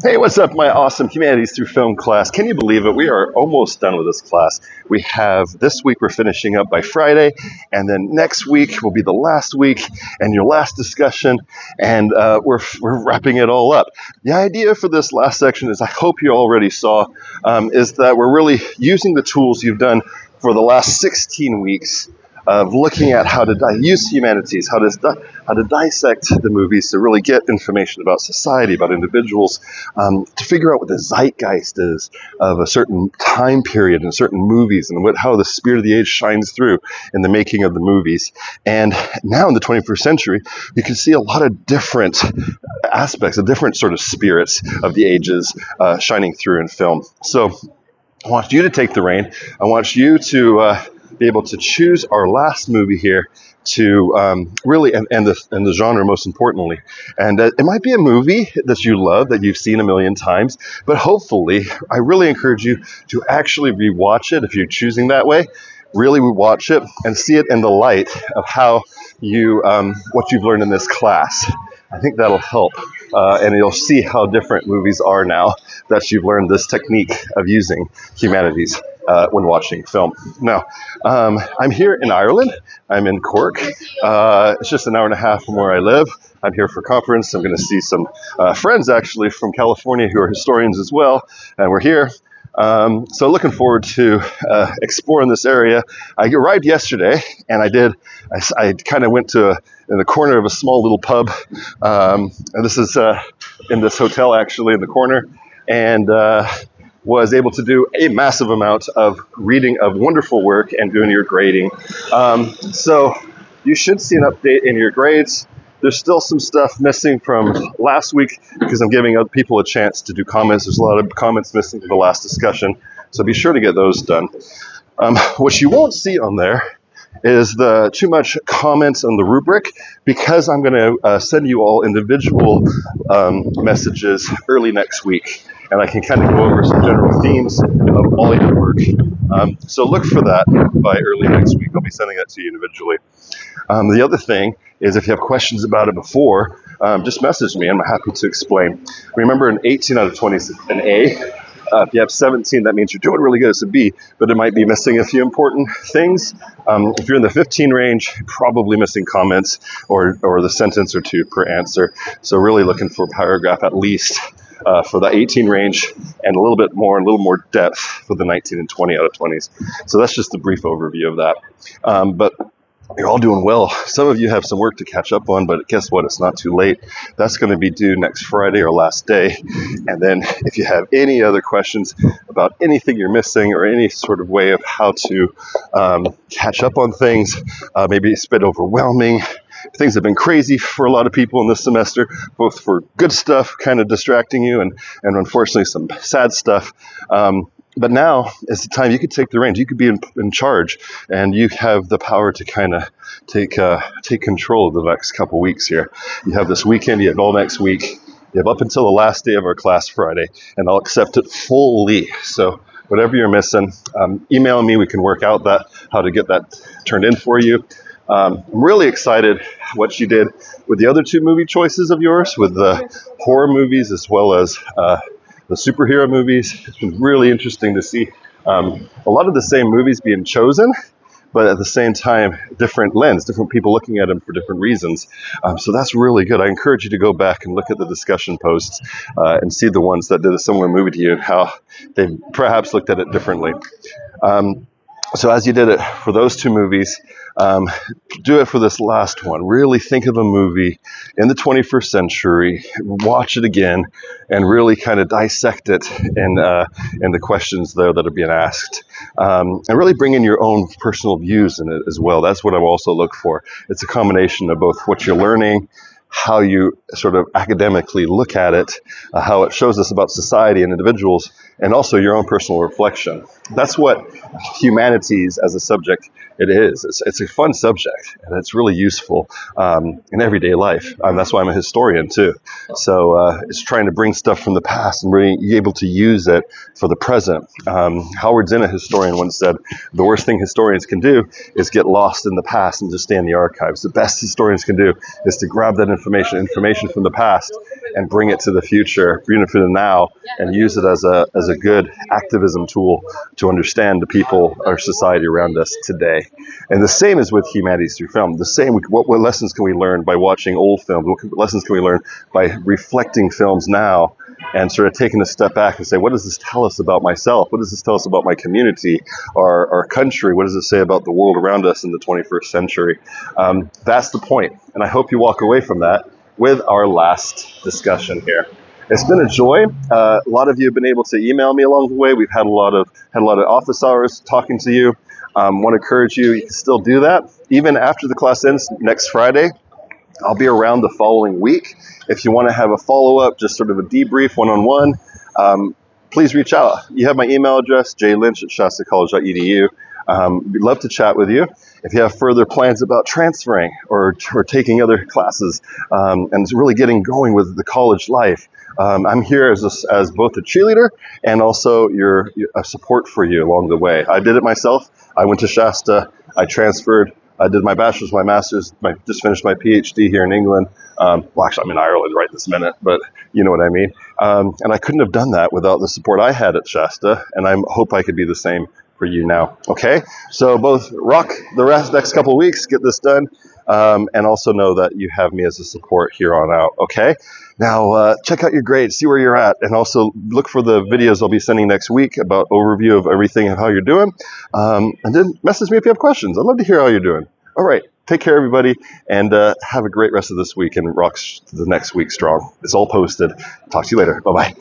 Hey, what's up, my awesome Humanities Through Film class? Can you believe it? We are almost done with this class. We have this week, we're finishing up by Friday, and then next week will be the last week and your last discussion, and we're wrapping it all up. The idea for this last section is I hope you already saw, is that we're really using the tools you've done for the last 16 weeks of looking at how to use humanities, how to dissect the movies to really get information about society, about individuals, to figure out what the zeitgeist is of a certain time period in certain movies, and how the spirit of the age shines through in the making of the movies. And now in the 21st century, you can see a lot of different aspects, of different sort of spirits of the ages shining through in film. So I want you to take the reign. I want you to be able to choose our last movie here to really, and the genre most importantly. And it might be a movie that you love, that you've seen a million times, but hopefully, I really encourage you to actually rewatch it if you're choosing that way. Really rewatch it and see it in the light of how you, what you've learned in this class. I think that'll help, and you'll see how different movies are now that you've learned this technique of using humanities when watching film. Now, I'm here in Ireland. I'm in Cork. It's just an hour and a half from where I live. I'm here for a conference. I'm going to see some friends actually from California who are historians as well, and we're here. So looking forward to exploring this area. I arrived yesterday, and I kind of went to in the corner of a small little pub, and this is in this hotel actually in the corner, and was able to do a massive amount of reading of wonderful work and doing your grading. So you should see an update in your grades. There's still some stuff missing from last week because I'm giving other people a chance to do comments. There's a lot of comments missing from the last discussion, so be sure to get those done. What you won't see on there is the too much comments on the rubric, because I'm going to send you all individual messages early next week, and I can kind of go over some general themes of all your work. So look for that by early next week. I'll be sending that to you individually. The other thing is, if you have questions about it before, just message me. I'm happy to explain. Remember, an 18 out of 20 is an A. If you have 17, that means you're doing really good. It's a B, but it might be missing a few important things. If you're in the 15 range, probably missing comments or the sentence or two per answer. So really looking for a paragraph at least for the 18 range, and a little bit more, a little more depth for the 19 and 20 out of 20s. So that's just a brief overview of that. But you're all doing well. Some of you have some work to catch up on, but guess what? It's not too late. That's going to be due next Friday, or last day. And then if you have any other questions about anything you're missing, or any sort of way of how to catch up on things, maybe it's a bit overwhelming. Things have been crazy for a lot of people in this semester, both for good stuff, kind of distracting you, and unfortunately some sad stuff. But now is the time you could take the reins. You could be in charge, and you have the power to kind of take control of the next couple weeks here. You have this weekend, you have all next week, you have up until the last day of our class Friday, and I'll accept it fully. So whatever you're missing, email me. We can work out how to get that turned in for you. I'm really excited what you did with the other two movie choices of yours, with the horror movies as well as the superhero movies. It's been really interesting to see a lot of the same movies being chosen, but at the same time, different lens, different people looking at them for different reasons. So that's really good. I encourage you to go back and look at the discussion posts and see the ones that did a similar movie to you and how they perhaps looked at it differently. So as you did it for those two movies, do it for this last one. Really think of a movie in the 21st century, watch it again, and really kind of dissect it in the questions there that are being asked. And really bring in your own personal views in it as well. That's what I also look for. It's a combination of both what you're learning, how you sort of academically look at it, how it shows us about society and individuals, and also your own personal reflection. That's what humanities as a subject it is. It's a fun subject, and it's really useful in everyday life. That's why I'm a historian too. So it's trying to bring stuff from the past and be able to use it for the present. Howard Zinn, a historian, once said, the worst thing historians can do is get lost in the past and just stay in the archives. The best historians can do is to grab that information from the past, and bring it to the future, bring it to the now, and use it as a good activism tool to understand the people, our society around us today. And the same is with Humanities Through Film. The same, what lessons can we learn by watching old films? What lessons can we learn by reflecting films now and sort of taking a step back and say, what does this tell us about myself? What does this tell us about my community, our country? What does it say about the world around us in the 21st century? That's the point. And I hope you walk away from that with our last discussion here. It's been a joy. A lot of you have been able to email me along the way. We've had a lot of office hours talking to you. Want to encourage you, you can still do that. Even after the class ends next Friday, I'll be around the following week. If you want to have a follow-up, just sort of a debrief one-on-one, please reach out. You have my email address, jlynch@shastacollege.edu. We'd love to chat with you. If you have further plans about transferring or taking other classes and really getting going with the college life, I'm here as both a cheerleader and also a support for you along the way. I did it myself. I went to Shasta. I transferred. I did my bachelor's, my master's, just finished my PhD here in England. Well, actually, I'm in Ireland right this minute, but you know what I mean. And I couldn't have done that without the support I had at Shasta, and I hope I could be the same for you now. Okay? So both rock the next couple of weeks, get this done, and also know that you have me as a support here on out. Okay? Now, check out your grades, see where you're at, and also look for the videos I'll be sending next week about overview of everything and how you're doing. And then message me if you have questions. I'd love to hear how you're doing. All right. Take care, everybody, and have a great rest of this week and rock the next week strong. It's all posted. Talk to you later. Bye-bye.